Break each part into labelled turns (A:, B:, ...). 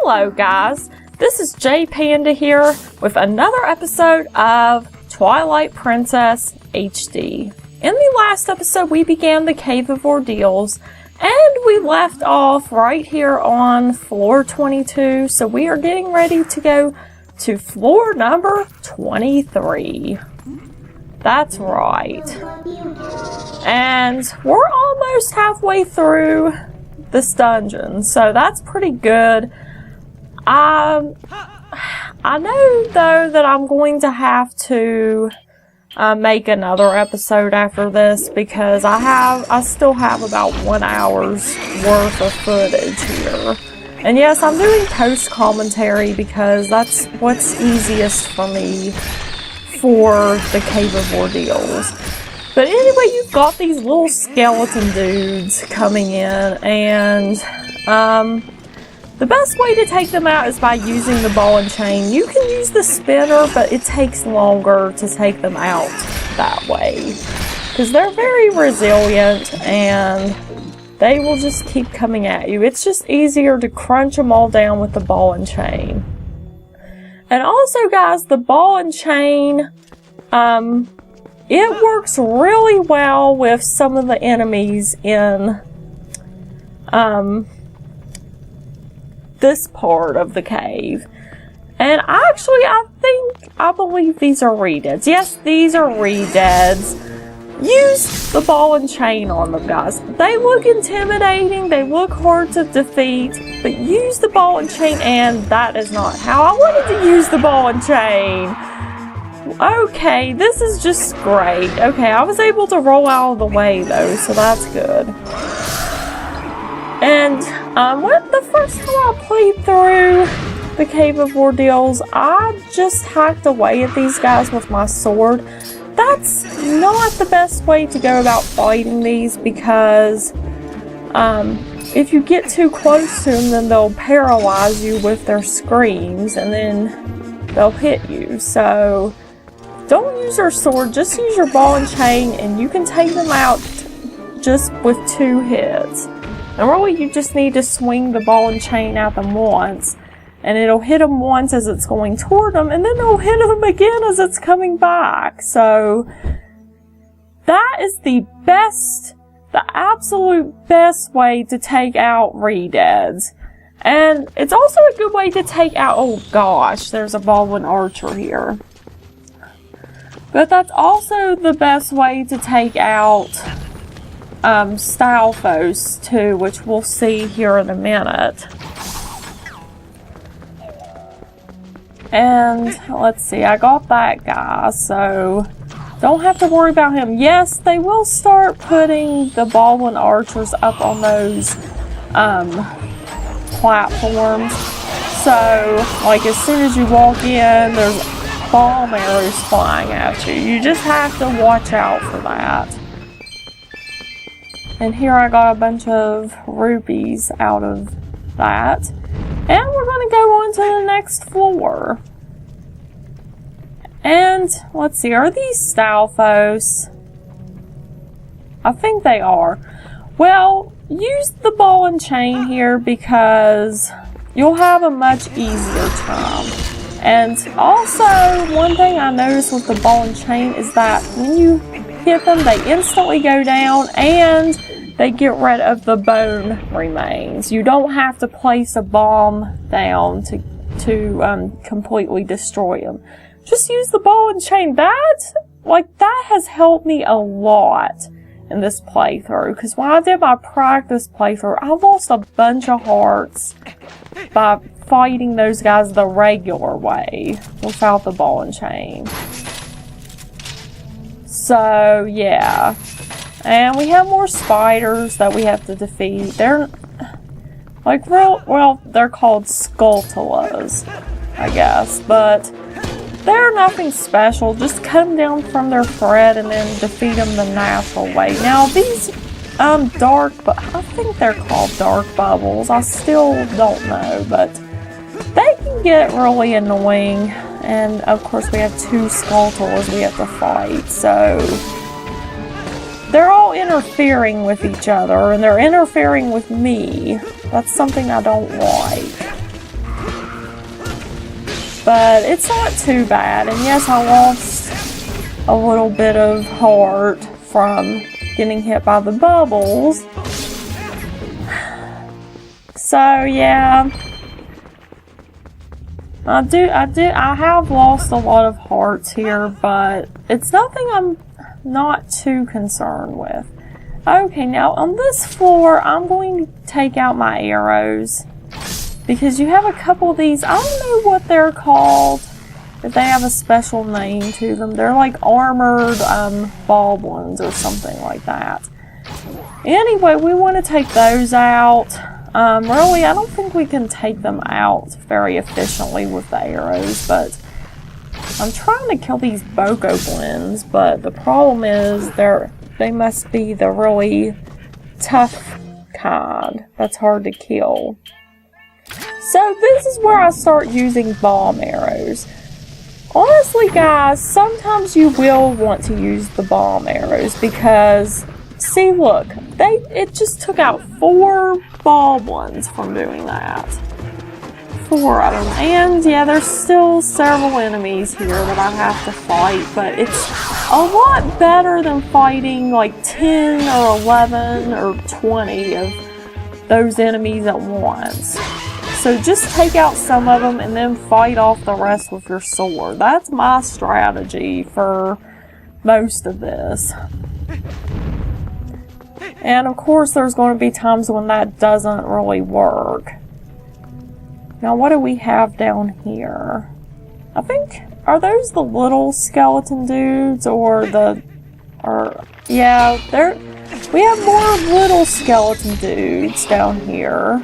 A: Hello guys, this is J Panda here with another episode of Twilight Princess HD. In the last episode we began the Cave of Ordeals and we left off right here on floor 22, so we are getting ready to go to floor number 23. That's right. And we're almost halfway through this dungeon, so that's pretty good. I know though that I'm going to have to make another episode after this because I still have about 1 hour's worth of footage here. And yes, I'm doing post commentary because that's what's easiest for me for the Cave of Ordeals. But anyway, you've got these little skeleton dudes coming in, and the best way to take them out is by using the ball and chain. You can use the spinner, but it takes longer to take them out that way because they're very resilient and they will just keep coming at you. It's just easier to crunch them all down with the ball and chain. And also, guys, the ball and chain, it works really well with some of the enemies in this part of the cave. And actually, I believe these are redeads. Yes, these are redeads. Use the ball and chain on them, guys. They look intimidating, they look hard to defeat, but use the ball and chain, and that is not how I wanted to use the ball and chain. Okay, this is just great. Okay, I was able to roll out of the way though, so that's good. And the first time I played through the Cave of Ordeals, I just hacked away at these guys with my sword. That's not the best way to go about fighting these because if you get too close to them, then they'll paralyze you with their screams and then they'll hit you. So don't use your sword, just use your ball and chain, and you can take them out just with 2 hits. And really, you just need to swing the ball and chain at them once, and it'll hit them once as it's going toward them, and then it'll hit them again as it's coming back. So that is the absolute best way to take out redeads. And it's also a good way to take out, oh gosh, there's a Baldwin Archer here. But that's also the best way to take out Stalfos too, which we'll see here in a minute. And let's see, I got that guy, so don't have to worry about him. Yes, they will start putting the Baldwin Archers up on those platforms. So, like, as soon as you walk in, there's bomb arrows flying at you. You just have to watch out for that. And here I got a bunch of rupees out of that. And we're going to go on to the next floor. And let's see, are these Stalfos? I think they are. Well, use the ball and chain here because you'll have a much easier time. And also, one thing I noticed with the ball and chain is that when you hit them, they instantly go down and they get rid of the bone remains. You don't have to place a bomb down to completely destroy them. Just use the ball and chain. That has helped me a lot in this playthrough, because when I did my practice playthrough, I lost a bunch of hearts by fighting those guys the regular way without the ball and chain. So yeah, and we have more spiders that we have to defeat. They're like they're called Skulltulas, I guess, but they're nothing special. Just cut them down from their thread and then defeat them the natural way. Now these but I think they're called dark bubbles. I still don't know, but they can get really annoying. And of course we have 2 Skulltulas we have to fight, so they're all interfering with each other, and they're interfering with me. That's something I don't like. But it's not too bad. And yes, I lost a little bit of heart from getting hit by the bubbles. So yeah, I have lost a lot of hearts here, but it's nothing I'm not too concerned with. Okay, now on this floor, I'm going to take out my arrows because you have a couple of these. I don't know what they're called, if they have a special name to them. They're like armored boblins or something like that. Anyway, we want to take those out. Really, I don't think we can take them out very efficiently with the arrows, but I'm trying to kill these bokoblins, but the problem is they must be the really tough kind. That's hard to kill. So this is where I start using bomb arrows. Honestly, guys, sometimes you will want to use the bomb arrows because, see, look, it just took out 4 boblins from doing that. 4 of them. And yeah, there's still several enemies here that I have to fight, but it's a lot better than fighting like 10 or 11 or 20 of those enemies at once. So just take out some of them and then fight off the rest with your sword. That's my strategy for most of this. And of course there's going to be times when that doesn't really work. Now what do we have down here? I think, are those the little skeleton dudes yeah, we have more little skeleton dudes down here.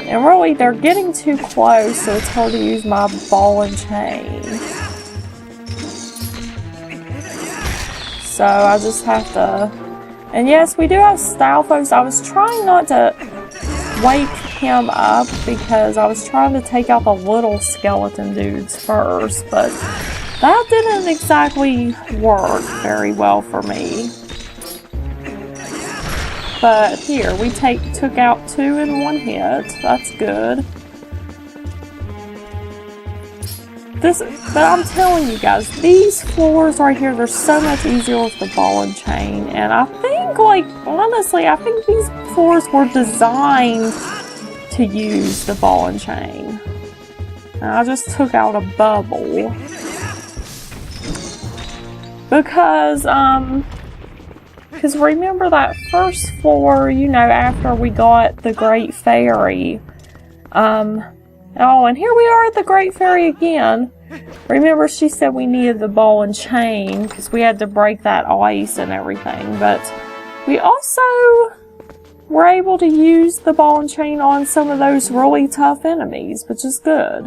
A: And really, they're getting too close, so it's hard to use my ball and chain. So I just have to... And yes, we do have Stalfos. I was trying not to wake him up because I was trying to take out the little skeleton dudes first, but that didn't exactly work very well for me. But here, we took out 2 in 1 hit. That's good. But I'm telling you guys, these floors right here, they're so much easier with the ball and chain. And I think, like, honestly, I think these floors were designed to use the ball and chain. And I just took out a bubble. Because remember that first floor, you know, after we got the Great Fairy. Oh, and here we are at the Great Fairy again. Remember, she said we needed the ball and chain because we had to break that ice and everything. But we also were able to use the ball and chain on some of those really tough enemies, which is good.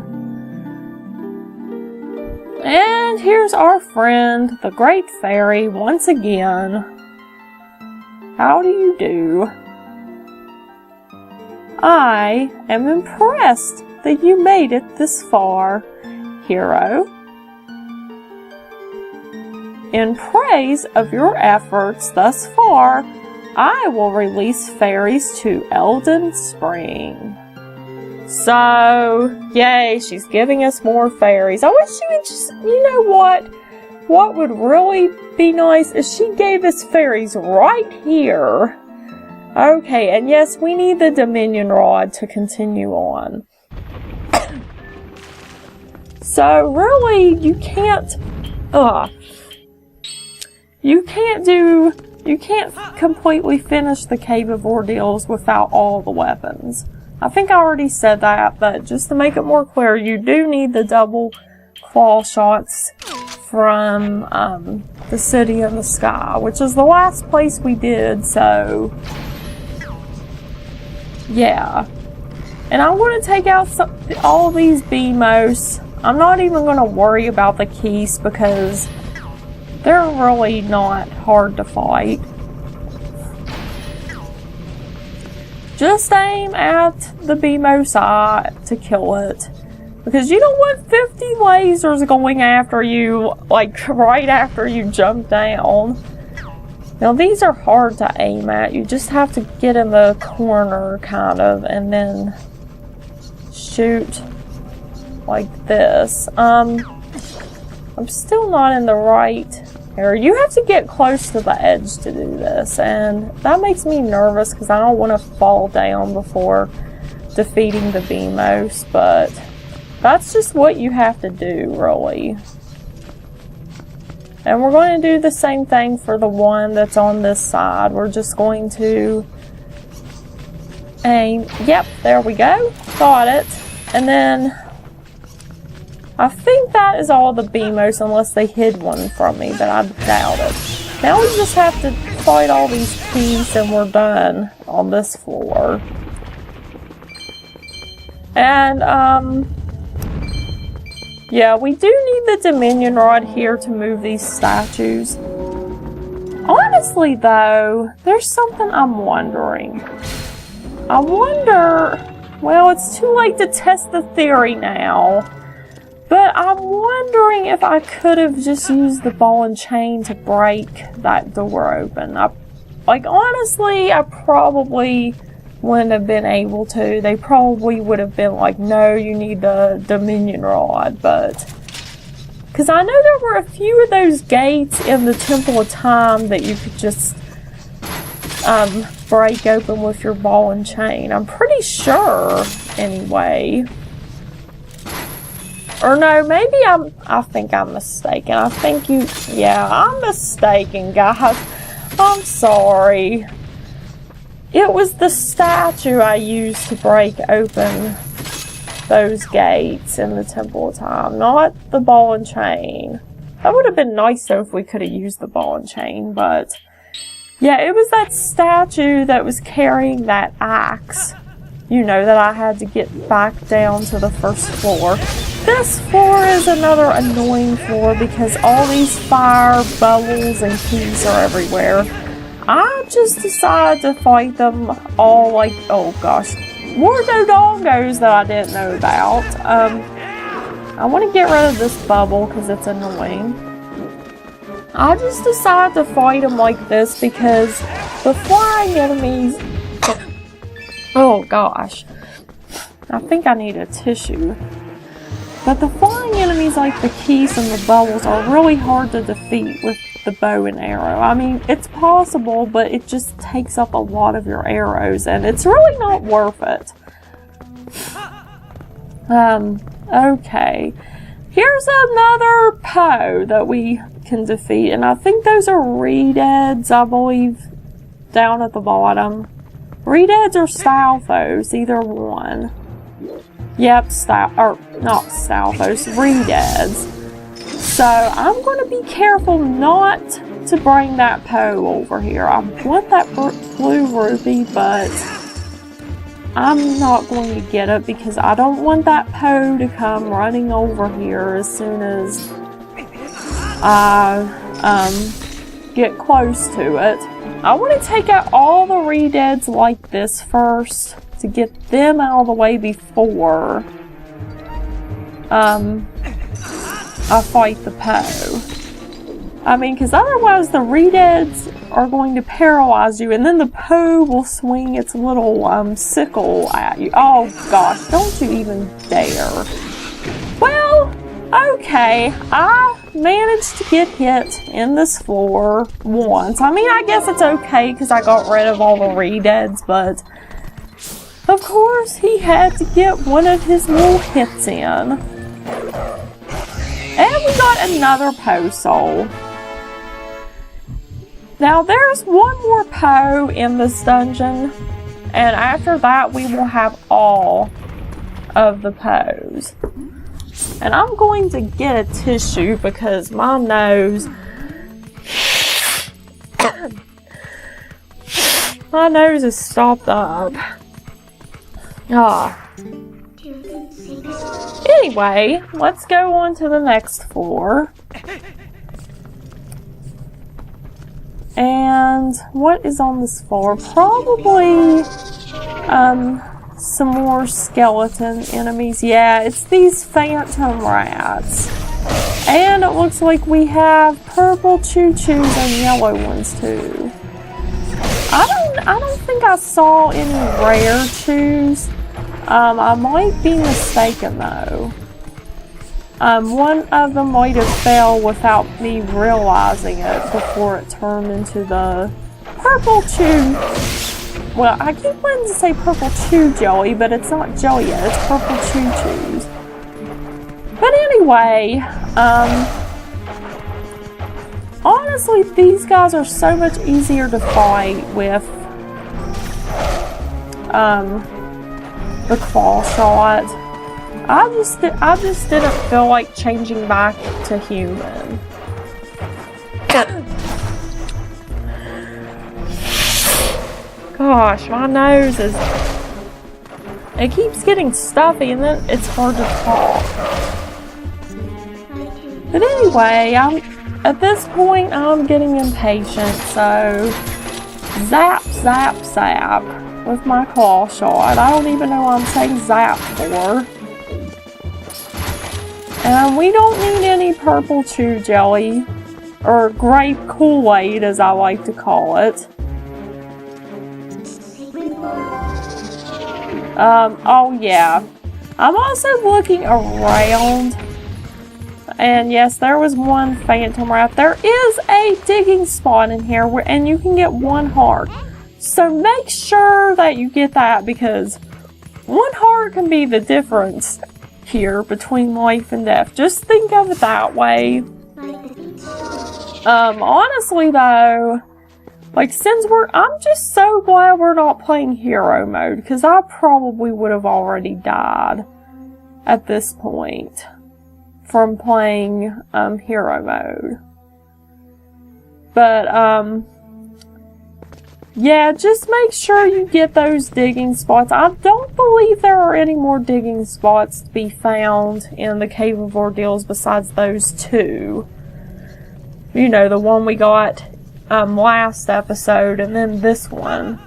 A: And here's our friend, the Great Fairy, once again. How do you do? I am impressed that you made it this far, hero. In praise of your efforts thus far, I will release fairies to Elden Spring. So, yay, she's giving us more fairies. I wish she would just, you know what? What would really be nice is she gave us fairies right here. Okay, and yes, we need the Dominion Rod to continue on. So, really, you can't completely finish the Cave of Ordeals without all the weapons. I think I already said that, but just to make it more clear, you do need the double claw shots from the City in the Sky, which is the last place we did, so yeah. And I want to take out all these BMOs. I'm not even going to worry about the keys because they're really not hard to fight. Just aim at the BMO's eye to kill it. Because you don't want 50 lasers going after you, like, right after you jump down. Now, these are hard to aim at. You just have to get in the corner, kind of, and then shoot like this. I'm still not in the right area. You have to get close to the edge to do this, and that makes me nervous because I don't want to fall down before defeating the Beamos, but that's just what you have to do, really. And we're going to do the same thing for the one that's on this side. We're just going to aim. Yep, there we go. Got it. And then I think that is all the Beamos, unless they hid one from me, but I doubt it. Now we just have to fight all these keys and we're done on this floor. And, yeah, we do need the Dominion Rod here to move these statues. Honestly, though, there's something I'm wondering. I wonder... Well, it's too late to test the theory now. But I'm wondering if I could have just used the ball and chain to break that door open. Honestly, I probably wouldn't have been able to. They probably would have been like, no, you need the Dominion Rod, but... Because I know there were a few of those gates in the Temple of Time that you could just break open with your ball and chain. I'm pretty sure, anyway. Or no, maybe I think I'm mistaken. I think yeah, I'm mistaken, guys. I'm sorry. It was the statue I used to break open those gates in the Temple of Time, not the ball and chain. That would have been nice though if we could have used the ball and chain, but yeah, it was that statue that was carrying that axe, you know, that I had to get back down to the first floor. This floor is another annoying floor because all these fire bubbles and keys are everywhere. I just decided to fight them all like, oh gosh, Wardo Dongos that I didn't know about. I want to get rid of this bubble because it's annoying. I just decided to fight them like this because the flying enemies... Oh gosh. I think I need a tissue. But the flying enemies like the keys and the bubbles are really hard to defeat with the bow and arrow. I mean, it's possible, but it just takes up a lot of your arrows, and it's really not worth it. Okay. Here's another Poe that we can defeat, and I think those are Redeads, I believe, down at the bottom. Redeads or Stalfos, either one. Yep, not Stalfos, Redeads. So, I'm going to be careful not to bring that Poe over here. I want that blue ruby, but I'm not going to get it because I don't want that Poe to come running over here as soon as I get close to it. I want to take out all the Redeads like this first to get them out of the way before I fight the Poe. I mean, because otherwise the Redeads are going to paralyze you, and then the Poe will swing its little sickle at you. Oh gosh, don't you even dare. Well, okay, I managed to get hit in this floor once. I mean, I guess it's okay because I got rid of all the Redeads, but of course he had to get one of his little hits in. And we got another Poe soul. Now there's one more Poe in this dungeon, and after that we will have all of the Poes. And I'm going to get a tissue because my nose... my nose is stopped up. Anyway, let's go on to the next floor. And what is on this floor? Probably some more skeleton enemies. Yeah, it's these phantom rats. And it looks like we have purple choo-choos and yellow ones too. I don't think I saw any rare chews. I might be mistaken though. One of them might have fell without me realizing it before it turned into the purple chew. Well, I keep wanting to say purple chew jelly, but it's not jelly yet, it's purple chews. But anyway, honestly, these guys are so much easier to fight with the claw shot. I just didn't feel like changing back to human. Gosh, my nose is... It keeps getting stuffy and then it's hard to talk. But anyway, at this point, I'm getting impatient, so... Zap, zap, zap with my claw shot. I don't even know what I'm saying zap for. And we don't need any purple chew jelly, or grape Kool-Aid as I like to call it. Oh yeah. I'm also looking around, and yes, there was one phantom rat. There is a digging spot in here, and you can get 1 heart. So make sure that you get that, because 1 heart can be the difference here between life and death. Just think of it that way. Honestly though, like, I'm just so glad we're not playing hero mode, because I probably would have already died at this point from playing hero mode. But yeah, just make sure you get those digging spots. I don't believe there are any more digging spots to be found in the Cave of Ordeals besides those 2. You know, the one we got last episode, and then this one.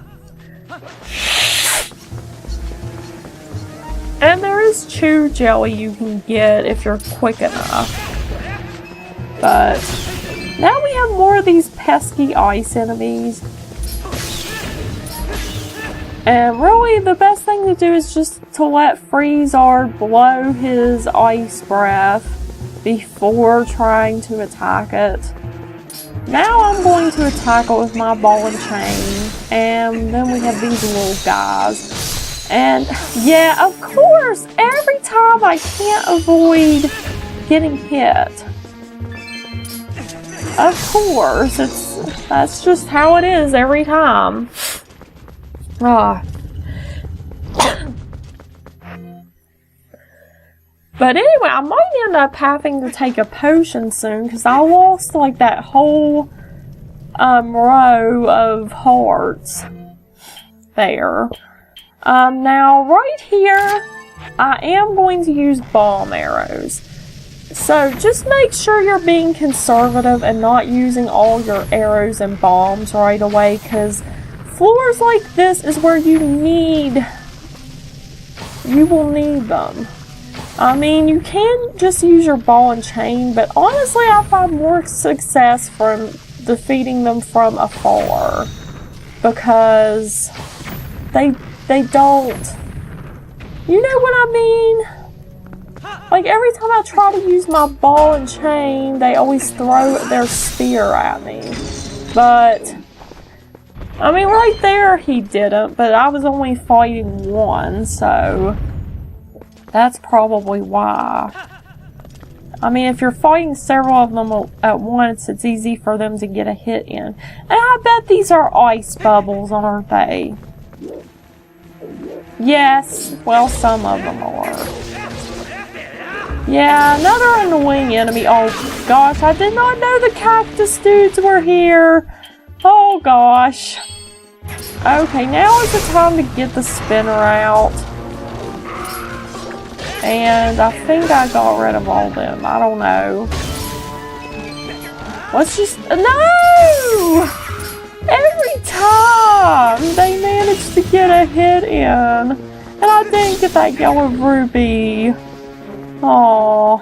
A: And there is chew jelly you can get if you're quick enough. But now we have more of these pesky ice enemies. And really, the best thing to do is just to let Freezard blow his ice breath before trying to attack it. Now I'm going to attack it with my ball and chain, and then we have these little guys. And yeah, of course, every time I can't avoid getting hit. Of course, that's just how it is every time. Ah. But anyway, I might end up having to take a potion soon, because I lost like that whole row of hearts there. Now right here, I am going to use bomb arrows. So just make sure you're being conservative and not using all your arrows and bombs right away, because floors like this is where you will need them. I mean, you can just use your ball and chain, but honestly, I find more success from defeating them from afar, because they don't, you know what I mean? Like, every time I try to use my ball and chain, they always throw their spear at me. But I mean, right there he didn't, but I was only fighting one, so that's probably why. I mean, if you're fighting several of them at once, it's easy for them to get a hit in. And I bet these are ice bubbles, aren't they? Yes, well, some of them are. Yeah, another annoying enemy. Oh gosh, I did not know the cactus dudes were here. Oh gosh. Okay, now is the time to get the spinner out. And I think I got rid of all of them. I don't know. Let's just... No! Every time they managed to get a hit in. And I didn't get that yellow ruby. Aww.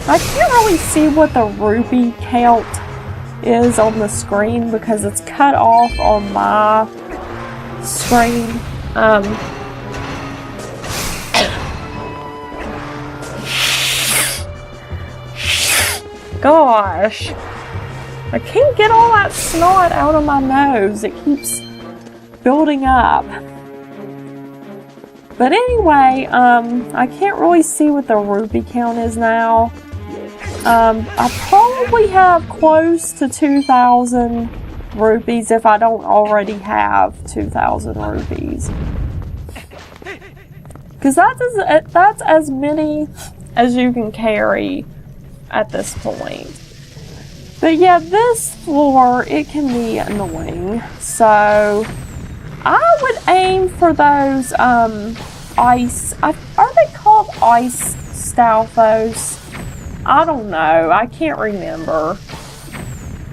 A: I can't really see what the rupee count is on the screen because it's cut off on my screen. gosh. I can't get all that snot out of my nose. It keeps building up. But anyway, I can't really see what the rupee count is now. I probably have close to 2,000 rupees if I don't already have 2,000 rupees. Because that's as many as you can carry at this point. But yeah, this floor, it can be annoying. So I would aim for those ice, are they called ice stalfos? I don't know, I can't remember.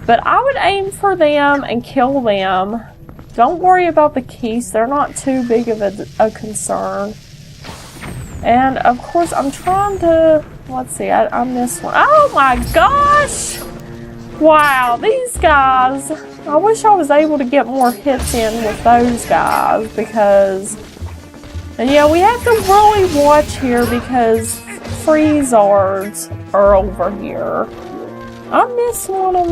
A: But I would aim for them and kill them. Don't worry about the keys, they're not too big of a concern. And of course I'm trying to, let's see, I missed one. Oh my gosh! Wow, these guys, I wish I was able to get more hits in with those guys because, and yeah, we have to really watch here because Freezards are over here. I missed one of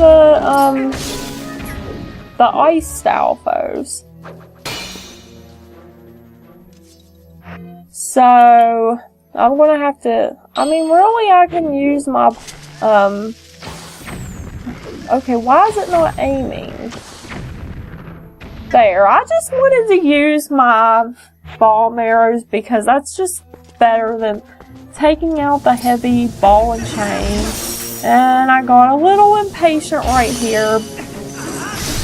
A: the ice stalfos. So, I'm gonna have to, I mean, really I can use my, okay, why is it not aiming? There, I just wanted to use my ball arrows because that's just better than taking out the heavy ball and chain. And I got a little impatient right here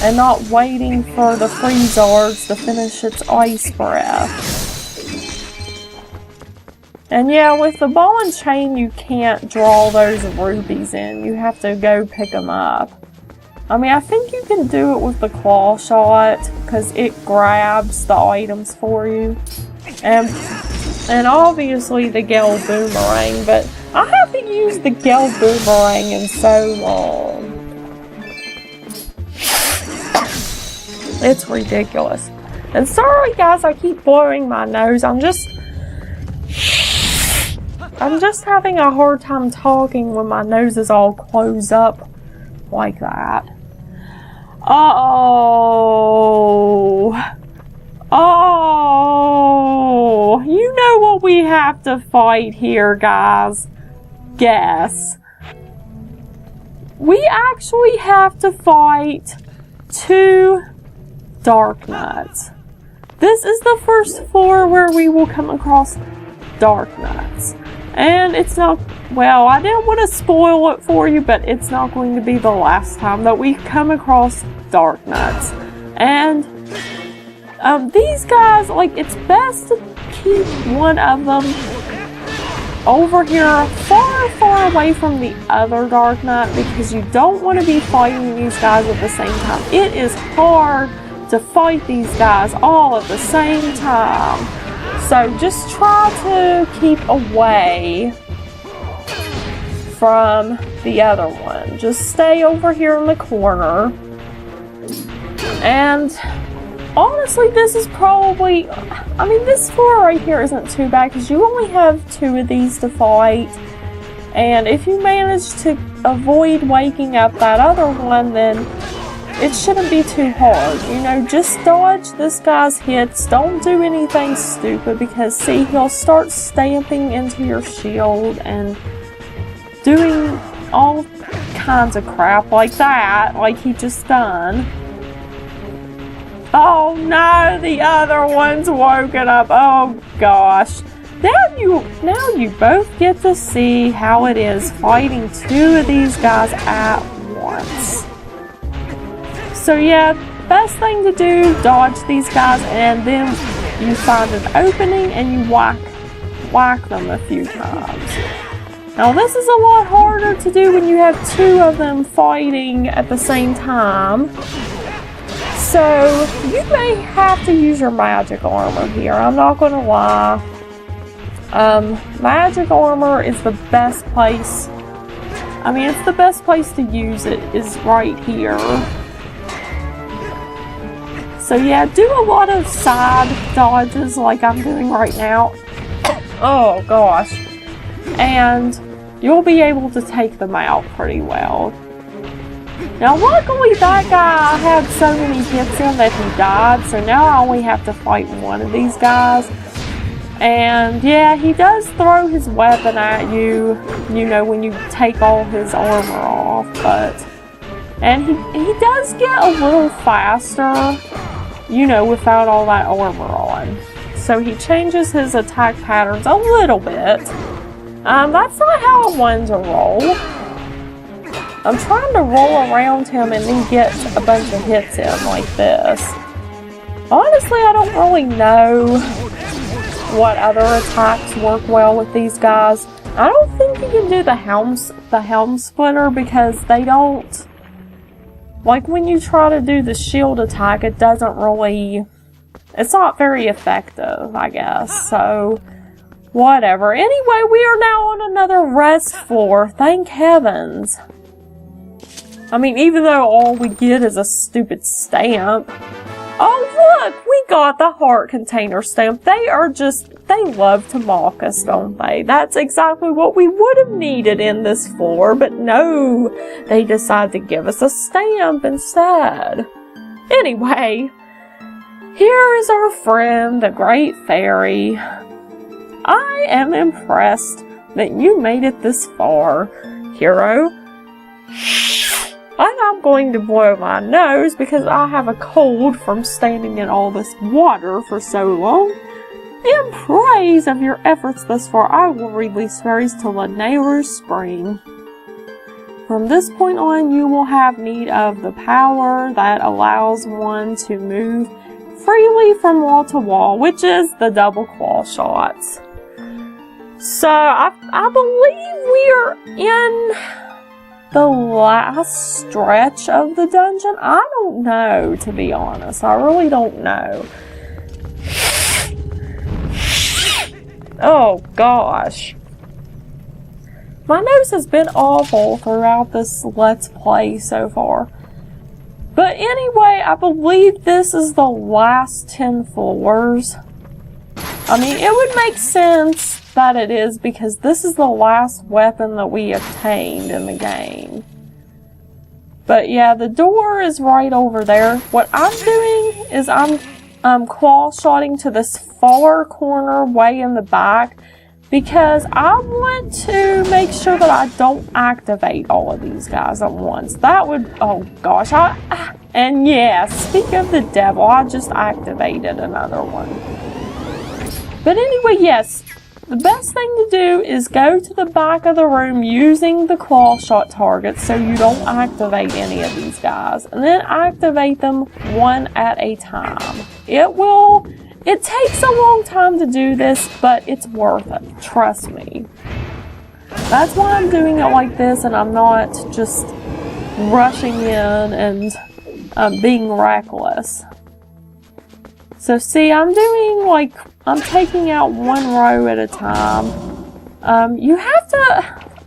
A: and not waiting for the Freezards to finish its ice breath. And yeah, with the ball and chain, you can't draw those rupees in. You have to go pick them up. I mean, I think you can do it with the claw shot because it grabs the items for you. And obviously the Gale Boomerang, but I haven't used the Gale Boomerang in so long. It's ridiculous. And sorry guys, I keep blowing my nose. I'm just having a hard time talking when my nose is all closed up like that. Oh, you know what we have to fight here, guys? Guess. We actually have to fight 2 Dark Nuts. This is the first floor where we will come across Dark Nuts. And it's not, well, I didn't want to spoil it for you, but it's not going to be the last time that we come across Dark Nuts. And these guys, like, it's best to keep one of them over here far away from the other Dark Nut because you don't want to be fighting these guys at the same time. It is hard to fight these guys all at the same time. So just try to keep away from the other one. Just stay over here in the corner. And honestly, this is probably, I mean, this floor right here isn't too bad because you only have 2 of these to fight. And if you manage to avoid waking up that other one, then it shouldn't be too hard. You know, just dodge this guy's hits. Don't do anything stupid because, see, he'll start stamping into your shield and doing all kinds of crap like that, like he just done. Oh no, the other one's woken up. Oh gosh. Now you both get to see how it is fighting 2 of these guys at once. So yeah, best thing to do, dodge these guys and then you find an opening and you whack them a few times. Now this is a lot harder to do when you have 2 of them fighting at the same time. So you may have to use your magic armor here, I'm not gonna lie. Magic armor is the best place. I mean, it's the best place to use it is right here. So yeah, do a lot of side dodges like I'm doing right now. Oh gosh. And you'll be able to take them out pretty well. Now luckily that guy had so many hits in that he died, so now I only have to fight one of these guys. And yeah, he does throw his weapon at you, you know, when you take all his armor off, and he does get a little faster, you know, without all that armor on. So he changes his attack patterns a little bit. That's not how I wanted to roll. I'm trying to roll around him and then get a bunch of hits in like this. Honestly, I don't really know what other attacks work well with these guys. I don't think you can do the helm splitter because they don't, like when you try to do the shield attack, it doesn't really, it's not very effective, I guess. So whatever. Anyway, we are now on another rest floor. Thank heavens. I mean, even though all we get is a stupid stamp. Oh, look! We got the heart container stamp. They love to mock us, don't they? That's exactly what we would have needed in this floor, but no, they decide to give us a stamp instead. Anyway, here is our friend, the Great Fairy. I am impressed that you made it this far, hero. I'm going to blow my nose because I have a cold from standing in all this water for so long. In praise of your efforts thus far, I will release fairies till the neighbor's spring. From this point on, you will have need of the power that allows one to move freely from wall to wall, which is the double claw shots. So, I believe we are in the last stretch of the dungeon. I don't know, to be honest. I really don't know. Oh gosh. My nose has been awful throughout this Let's Play so far. But anyway, I believe this is the last 10 floors. I mean, it would make sense that it is because this is the last weapon that we obtained in the game. But yeah, the door is right over there. What I'm doing is I'm claw shotting to this far corner way in the back because I want to make sure that I don't activate all of these guys at once. That would, oh gosh, and yeah, speak of the devil, I just activated another one. But anyway, yes, the best thing to do is go to the back of the room using the claw shot targets so you don't activate any of these guys. And then activate them one at a time. It takes a long time to do this, but it's worth it. Trust me. That's why I'm doing it like this and I'm not just rushing in and being reckless. So see, I'm taking out one row at a time. You have to,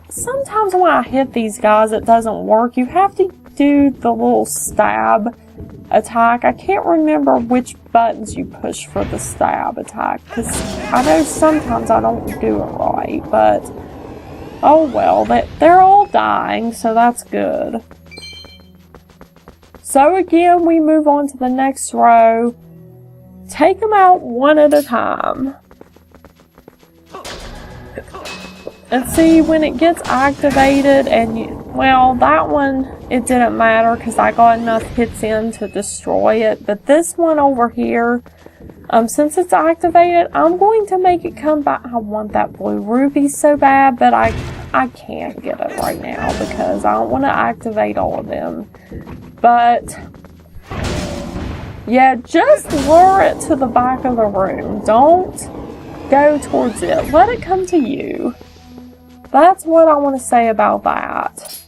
A: sometimes when I hit these guys it doesn't work. You have to do the little stab attack. I can't remember which buttons you push for the stab attack, because I know sometimes I don't do it right, but oh well, they're all dying, so that's good. So again, we move on to the next row. Take them out one at a time. And see, when it gets activated well, that one, it didn't matter because I got enough hits in to destroy it. But this one over here, since it's activated, I'm going to make it come back. I want that blue ruby so bad, but I can't get it right now because I don't want to activate all of them. But yeah, just lure it to the back of the room. Don't go towards it. Let it come to you. That's what I want to say about that.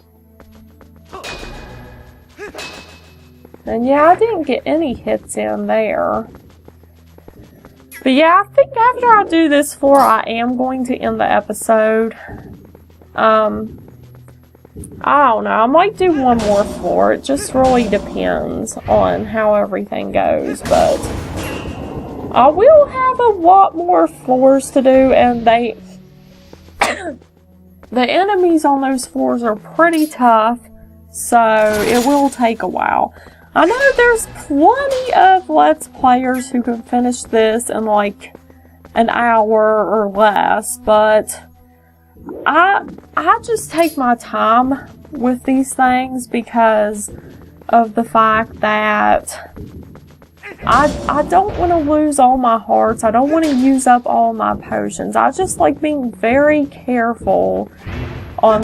A: And yeah, I didn't get any hits in there. But yeah, I think after I do this floor, I am going to end the episode. I don't know. I might do one more floor. It just really depends on how everything goes. But I will have a lot more floors to do, and the enemies on those floors are pretty tough, so it will take a while. I know there's plenty of Let's Players who can finish this in like an hour or less, but I just take my time with these things because of the fact that I don't want to lose all my hearts. I don't want to use up all my potions. I just like being very careful on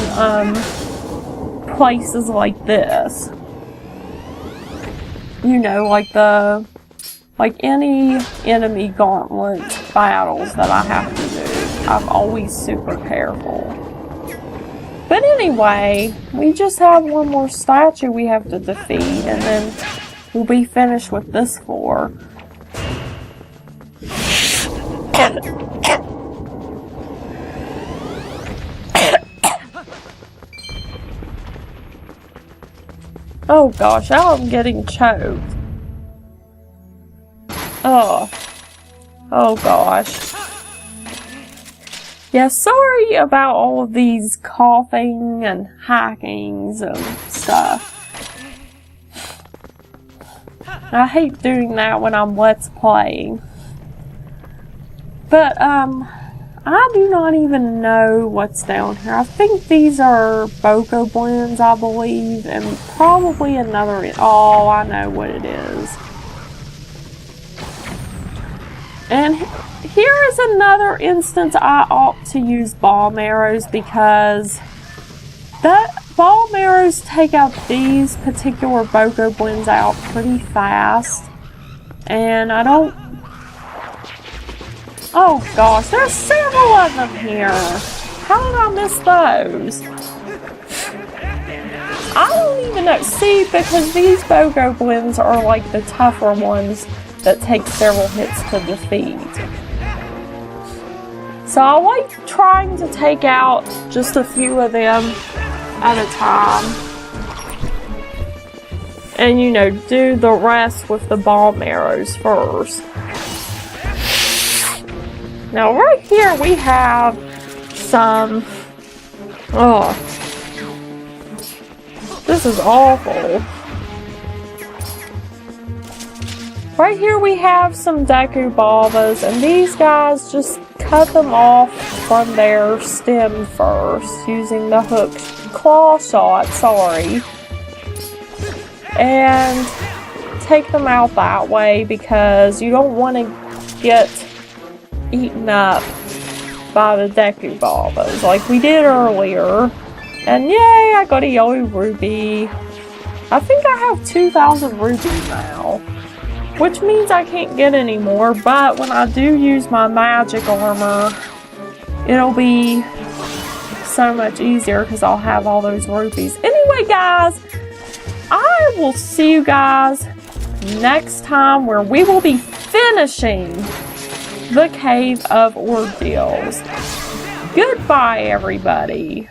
A: places like this. You know, like any enemy gauntlet battles that I have to do, I'm always super careful. But anyway, we just have one more statue we have to defeat, and then we'll be finished with this floor. Oh gosh, now I'm getting choked. Oh gosh. Yeah, sorry about all of these coughing and hackings and stuff. I hate doing that when I'm Let's Playing. But, I do not even know what's down here. I think these are Boko blends, I believe, and probably another... Oh, I know what it is. And here is another instance I ought to use bomb arrows because bomb arrows take out these particular Boko blends out pretty fast. And I don't... Oh gosh, there's several of them here. How did I miss those? I don't even know. See, because these Boko blends are like the tougher ones that take several hits to defeat. So I like trying to take out just a few of them at a time. And you know, do the rest with the bomb arrows first. Now right here we have some... Oh. This is awful. Right here we have some Deku Babas, and these guys just cut them off from their stem first using the hook claw shot, sorry. And take them out that way because you don't want to get eaten up by the Deku Babas like we did earlier. And yay, I got a yellow ruby. I think I have 2,000 rubies now, which means I can't get any more, but when I do use my magic armor, it'll be so much easier because I'll have all those rupees. Anyway, guys, I will see you guys next time where we will be finishing the Cave of Ordeals. Goodbye, everybody.